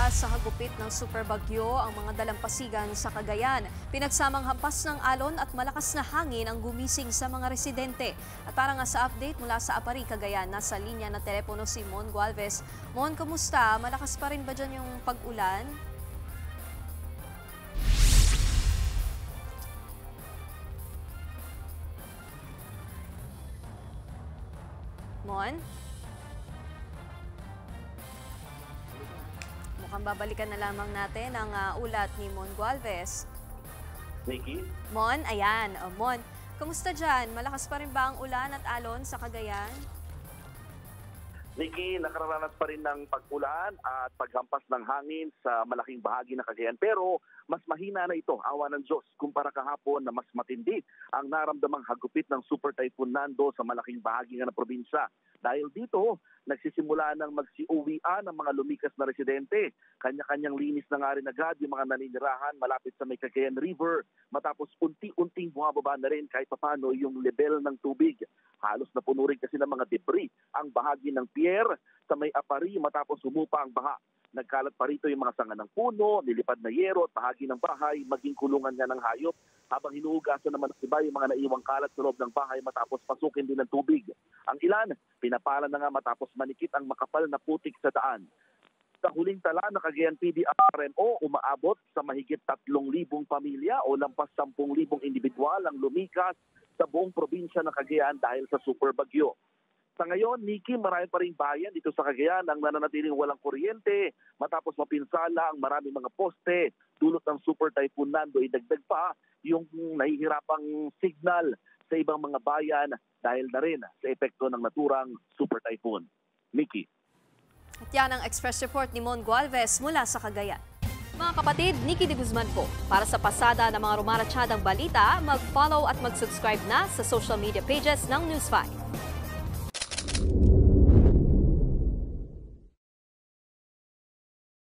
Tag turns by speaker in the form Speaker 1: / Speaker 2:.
Speaker 1: Lumipas sa hagupit ng superbagyo ang mga dalampasigan sa Cagayan. Pinagsamang hampas ng alon at malakas na hangin ang gumising sa mga residente. At para nga sa update mula sa Apari, Cagayan, nasa linya na telepono si Mon Gualvez. Mon, kamusta? Malakas pa rin ba dyan yung pag-ulan? Mon? Mukhang babalikan na lamang natin ang ulat ni Mon Gualvez.
Speaker 2: Nikki?
Speaker 1: Mon, ayan. Mon, kamusta dyan? Malakas pa rin ba ang ulan at alon sa Cagayan?
Speaker 2: Nikki, nakararanas pa rin ng pag-ulan at paghampas ng hangin sa malaking bahagi ng Cagayan. Pero mas mahina na ito, awa ng Diyos, kumpara kahapon na mas matindi ang naramdamang hagupit ng Super Typhoon Nando sa malaking bahagi ng probinsya. Dahil dito, nagsisimula ng magsiuwian ng mga lumikas na residente. Kanya-kanyang linis na nga rin agad yung mga naninirahan malapit sa may Cagayan River matapos unti-unting bumababa na rin kahit papano yung level ng tubig. Halos napuno rin kasi ng mga debris ang bahagi ng pier sa may Apari matapos humupa ang baha. Nagkalat pa rito yung mga sanga ng puno, nilipad na yero at bahagi ng bahay, maging kulungan nga ng hayop. Habang hinuhugasan naman ng iba yung mga naiwang kalat sa loob ng bahay matapos pasukin din ng tubig. Ang ilan, pinapala na nga matapos manikit ang makapal na putik sa daan. Sa huling tala ng Cagayan PDRMO, umaabot sa mahigit 3,000 pamilya o lampas 10,000 individual ang lumikas sa buong probinsya ng Cagayan dahil sa super bagyo. Sa ngayon, Nikki, marami pa rin bayan dito sa Cagayan ang nananatiling walang kuryente matapos mapinsala ang maraming mga poste. Dulot ng Super Typhoon Nando ay dagdag pa yung nahihirapang signal sa ibang mga bayan dahil na rin sa epekto ng naturang Super Typhoon. Nikki.
Speaker 1: At yan ang Express Report ni Mon Gualvez mula sa Cagayan. Mga kapatid, Nikki de Guzman po. Para sa pasada ng mga rumaratsyadang balita, mag-follow at mag-subscribe na sa social media pages ng News 5.